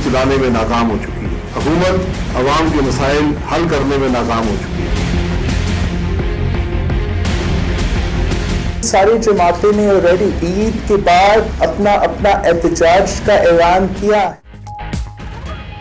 चलाने में नाकाम हो चुकी है। हुकूमत अवाम के मसाइल हल करने में नाकाम हो चुकी है। सारी जमातें ने ऑलरेडी ईद के बाद अपना एहतजाज का ऐलान किया।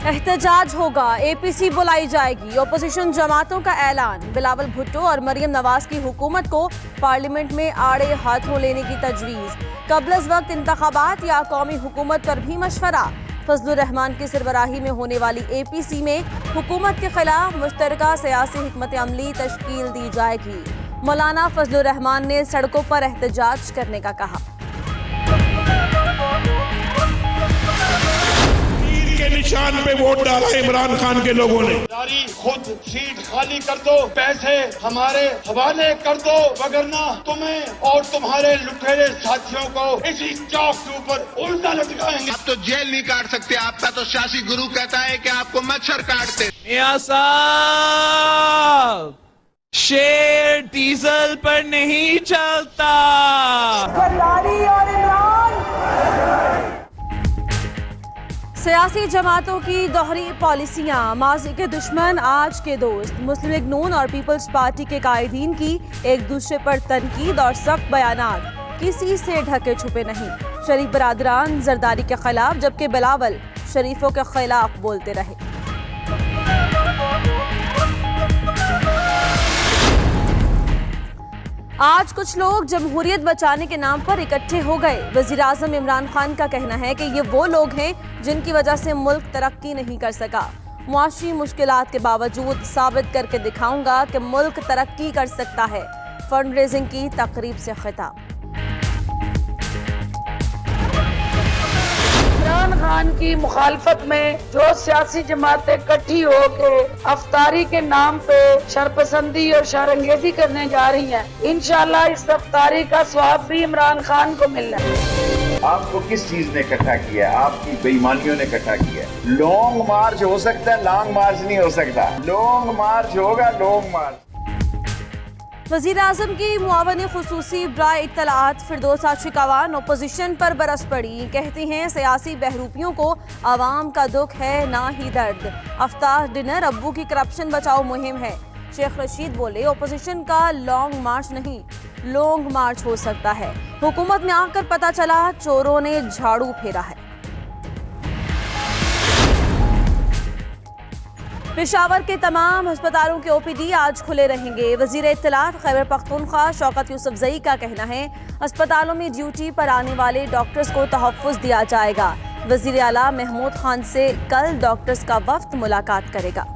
एहतजाज होगा, APC बुलाई जाएगी, ओपोजिशन जमातों का ऐलान। बिलावल भुट्टो और मरियम नवाज की हुकूमत को पार्लियामेंट में आड़े हाथों लेने की तजवीज़। कबल वक्त इंतखाबात या कौमी हुकूमत पर भी मशवरा। फजलुर रहमान की सरबराही में होने वाली APC में हुकूमत के खिलाफ मुश्तरका सियासी हिकमत अमली तश्कील दी जाएगी। मौलाना फजलुर रहमान ने सड़कों पर एहतजाज करने का कहा। के निशान पे वोट डाला इमरान खान के लोगों ने। खुद सीट खाली कर दो, पैसे हमारे हवाले कर दो, वगरना तुम्हें और तुम्हारे लुटेरे साथियों को इसी चौक के ऊपर उल्टा लटकाएंगे। आप तो जेल नहीं काट सकते, आपका तो शासी गुरु कहता है कि आपको मच्छर काटते। मियां साहब, शेर डीजल पर नहीं चलता। सियासी जमातों की दोहरी पॉलिसियां, माजी के दुश्मन आज के दोस्त। मुस्लिम लीग नून और पीपल्स पार्टी के कायदीन की एक दूसरे पर तनकीद और सख्त बयानात किसी से ढके छुपे नहीं। शरीफ बरादरान जरदारी के खिलाफ, जबकि बिलावल शरीफों के खिलाफ बोलते रहे। आज कुछ लोग जमहूरियत बचाने के नाम पर इकट्ठे हो गए। वजीर आजम इमरान खान का कहना है कि ये वो लोग हैं जिनकी वजह से मुल्क तरक्की नहीं कर सका। मुआशी मुश्किलात के बावजूद साबित करके दिखाऊंगा कि मुल्क तरक्की कर सकता है। फंड रेजिंग की तकरीब से खिताब। इमरान खान की मुखालफत में जो सियासी जमातें इकट्ठी होकर अफ्तारी के नाम पे शरपसंदी और शरंगेजी करने जा रही हैं, इंशाल्लाह इस अफ्तारी का स्वाब भी इमरान खान को मिलना है। आपको किस चीज ने इकट्ठा किया है? आपकी बेईमानियों ने इकट्ठा किया है। लॉन्ग मार्च हो सकता है, लॉन्ग मार्च नहीं हो सकता। लॉन्ग मार्च होगा, लॉन्ग मार्च। वज़ीर आज़म की मुआवन खुसूसी बराए इत्तलाआत फिरदौस आशिकवान ओपोजिशन पर बरस पड़ी। कहती हैं सियासी बहरूपियों को आवाम का दुख है ना ही दर्द। अफ्तार डिनर अब्बू की करप्शन बचाओ मुहिम है। शेख रशीद बोले ओपोजिशन का लॉन्ग मार्च नहीं, लॉन्ग मार्च हो सकता है। हुकूमत में आकर पता चला चोरों ने झाड़ू फेरा है। पेशावर के तमाम अस्पतालों के OPD आज खुले रहेंगे। वजीर इत्तलात खैबर पख्तूनख्वा शौकत यूसुफजई का कहना है अस्पतालों में ड्यूटी पर आने वाले डॉक्टर्स को तहफ़्फ़ुज़ दिया जाएगा। वजीर आला महमूद खान से कल डॉक्टर्स का वफ्द मुलाकात करेगा।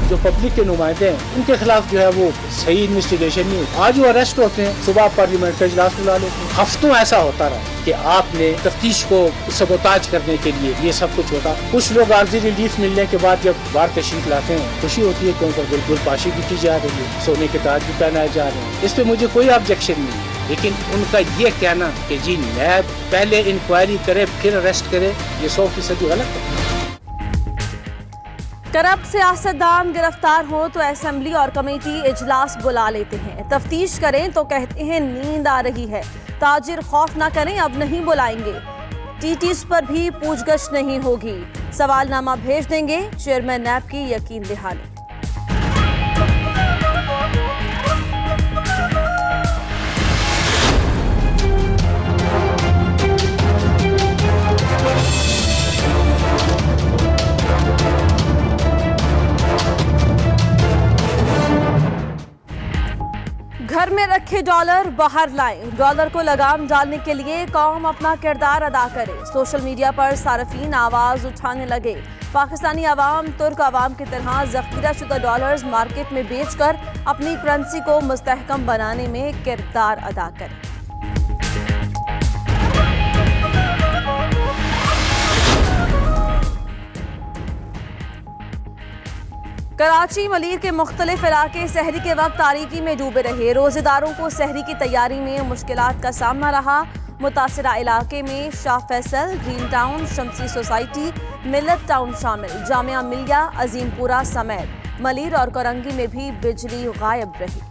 जो पब्लिक के नुमाइंदे हैं उनके खिलाफ जो है वो सही इन्वेस्टिगेशन नहीं होती। आज वो अरेस्ट होते हैं, सुबह पार्लियामेंट का इजलास बुला लेते हैं। हफ्तों ऐसा होता रहा कि आपने तफ्तीश को सबोताज करने के लिए ये सब कुछ होता। कुछ लोग आर्जी रिलीफ मिलने के बाद जब बाहर तशरीफ लाते हैं, खुशी होती है कि उन पर बिल्कुल पाशी भी की जा रही है, सोने के ताज भी पहनाए जा रहे हैं। इस पे मुझे कोई ऑब्जेक्शन नहीं, लेकिन उनका ये कहना कि जी नैब पहले इंक्वायरी करे फिर अरेस्ट करे, ये 100% गलत है। करप्ट सियासतदान गिरफ्तार हो तो असेंबली और कमेटी इजलास बुला लेते हैं। तफ्तीश करें तो कहते हैं नींद आ रही है। ताजिर खौफ ना करें, अब नहीं बुलाएंगे। TTs पर भी पूछगछ नहीं होगी। सवालनामा भेज देंगे चेयरमैन नैब की यकीन दहानी। घर में रखे डॉलर बाहर लाएं। डॉलर को लगाम डालने के लिए कौम अपना किरदार अदा करे। सोशल मीडिया पर सार्फिन आवाज उठाने लगे। पाकिस्तानी अवाम तुर्क अवाम की तरह जखीरा शुदा डॉलर्स मार्केट में बेचकर अपनी करेंसी को मुस्तहकम बनाने में किरदार अदा करे। कराची मलीर के मुख्तलिफ इलाके सहरी के वक्त तारीकी में डूबे रहे। रोजेदारों को सहरी की तैयारी में मुश्किलात का सामना रहा। मुतासिरा इलाके में शाह फैसल, ग्रीन टाउन, शमसी सोसाइटी, मिल्लत टाउन शामिल। जामिया मिलिया, अजीमपुरा समेत मलीर और कोरंगी में भी बिजली गायब रही।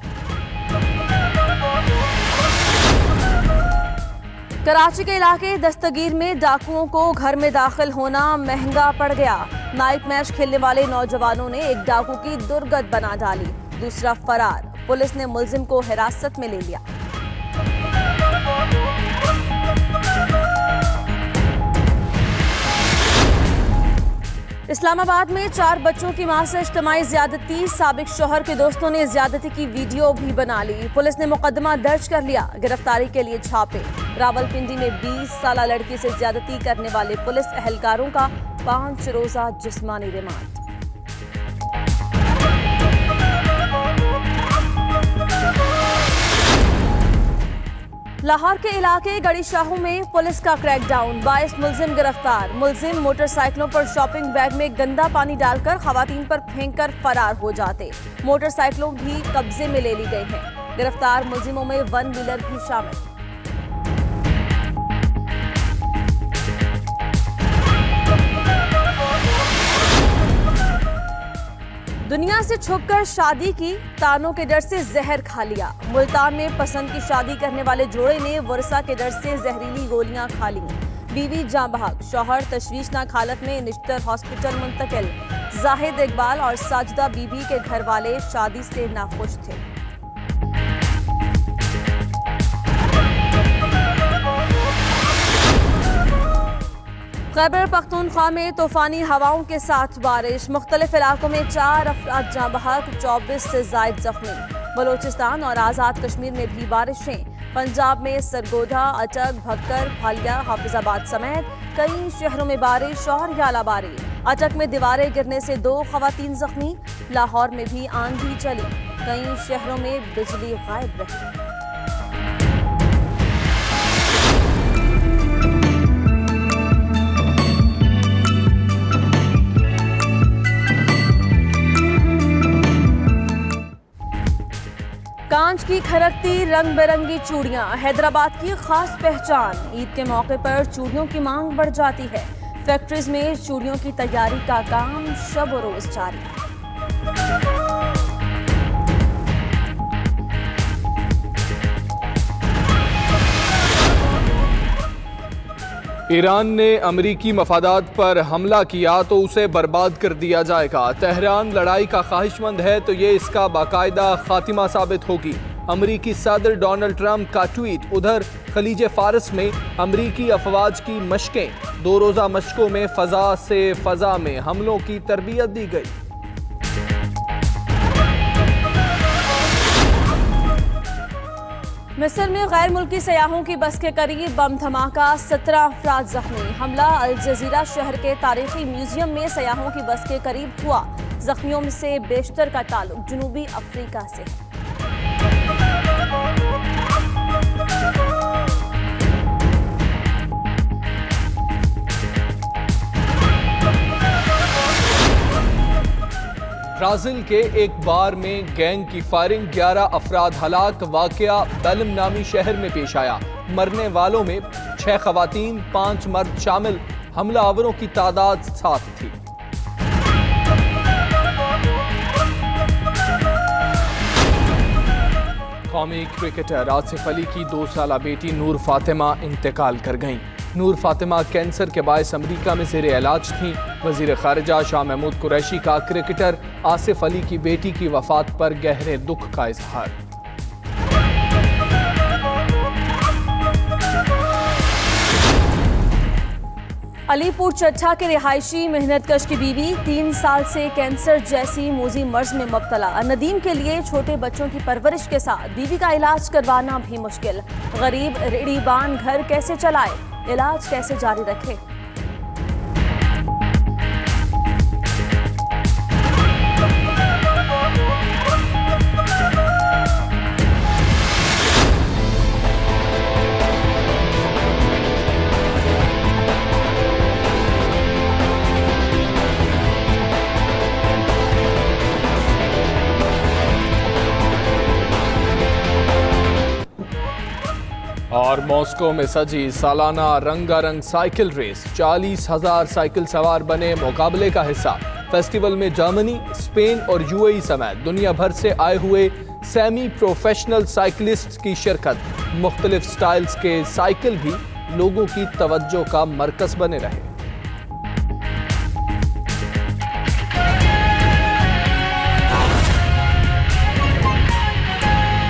कराची के इलाके दस्तगीर में डाकुओं को घर में दाखिल होना महंगा पड़ गया। नाइट मैच खेलने वाले नौजवानों ने एक डाकू की दुर्गत बना डाली, दूसरा फरार। पुलिस ने मुलजिम को हिरासत में ले लिया। इस्लामाबाद में 4 बच्चों की मां से इज्तिमाई ज्यादती, साबिक शौहर के दोस्तों ने ज्यादती की वीडियो भी बना ली। पुलिस ने मुकदमा दर्ज कर लिया, गिरफ्तारी के लिए छापे। रावलपिंडी में 20 साला लड़की से ज्यादती करने वाले पुलिस एहलकारों का 5 रोजा जिस्मानी रिमांड। लाहौर के इलाके गड़ी शाहू में पुलिस का क्रैकडाउन, 22 मुलजिम गिरफ्तार। मुलजिम मोटरसाइकिलों पर शॉपिंग बैग में गंदा पानी डालकर खवातीन पर फेंककर फरार हो जाते। मोटरसाइकिलों भी कब्जे में ले ली गई हैं। गिरफ्तार मुलजिमों में 1 व्हीलर भी शामिल। दुनिया से छुपकर शादी की, तानों के डर से जहर खा लिया। मुल्तान में पसंद की शादी करने वाले जोड़े ने वर्षा के डर से जहरीली गोलियां खा ली। बीवी जाँ बहक, शौहर तशवीशनाक हालत में निश्तर हॉस्पिटल मुंतकिल। जाहिद इकबाल और साजिदा बीबी के घर वाले शादी से नाखुश थे। खैबर पख्तूनख्वा में तूफानी हवाओं के साथ बारिश, मुख्तलिफ इलाकों में 4 अफराद जाँ बहक, 24 से जायद जख्मी। बलोचिस्तान और आज़ाद कश्मीर में भी बारिशें। पंजाब में सरगोधा, अटक, भक्कर, फालिया, हाफिजाबाद समेत कई शहरों में बारिश और यालाबारी। अटक में दीवारें गिरने से 2 खवातीन जख्मी। लाहौर में भी आंधी चली, कई शहरों में बिजली गायब रही। कांच की खरकती रंग बिरंगी चूड़ियां, हैदराबाद की खास पहचान। ईद के मौके पर चूड़ियों की मांग बढ़ जाती है। फैक्ट्रीज में चूड़ियों की तैयारी का काम शब रोज जारी। ईरान ने अमरीकी मफादात पर हमला किया तो उसे बर्बाद कर दिया जाएगा। तेहरान लड़ाई का ख्वाहिशमंद है तो ये इसका बाकायदा खातिमा साबित होगी। अमरीकी सदर डोनाल्ड ट्रंप का ट्वीट। उधर खलीज फारस में अमरीकी अफवाज की मशकें, 2 रोज़ा मशकों में फ़ज़ा से फ़ज़ा में हमलों की तरबियत दी गई। मिस्र में गैर मुल्की सयाहों की बस के करीब बम धमाका, 17 अफराद जख्मी। हमला अल जजीरा शहर के तारीखी म्यूजियम में सयाहों की बस के करीब हुआ। जख्मियों में से बेशतर का ताल्लुक जनूबी अफ्रीका से है। ब्राजील के एक बार में गैंग की फायरिंग, 11 अफराद हलाक। वाकया बेलम नामी शहर में पेश आया। मरने वालों में 6 खवातीन, 5 मर्द शामिल। हमलावरों की तादाद 7 थी। कौमी क्रिकेटर आसिफ अली की 2 साला बेटी नूर फातिमा इंतकाल कर गईं। नूर फातिमा कैंसर के बायस अमरीका में ज़ेरे इलाज थीं। वज़ीर ख़ारिजा शाह महमूद कुरैशी का क्रिकेटर आसिफ अली की बेटी की वफ़ात पर गहरे दुख का इजहार। अलीपुर चट्टा के रिहायशी मेहनतकश की बीवी 3 साल से कैंसर जैसी मूजी मर्ज में मुब्तला। नदीम के लिए छोटे बच्चों की परवरिश के साथ बीवी का इलाज करवाना भी मुश्किल। गरीब रेड़ीबान घर कैसे चलाए, इलाज कैसे जारी रखे। और मॉस्को में सजी सालाना रंगारंग साइकिल रेस, 40,000 साइकिल सवार बने मुकाबले का हिस्सा। फेस्टिवल में जर्मनी, स्पेन और यूएई समेत दुनिया भर से आए हुए सेमी प्रोफेशनल साइकिलिस्ट की शिरकत। मुख्तलिफ स्टाइल्स के साइकिल भी लोगों की तवज्जो का मरकज बने रहे।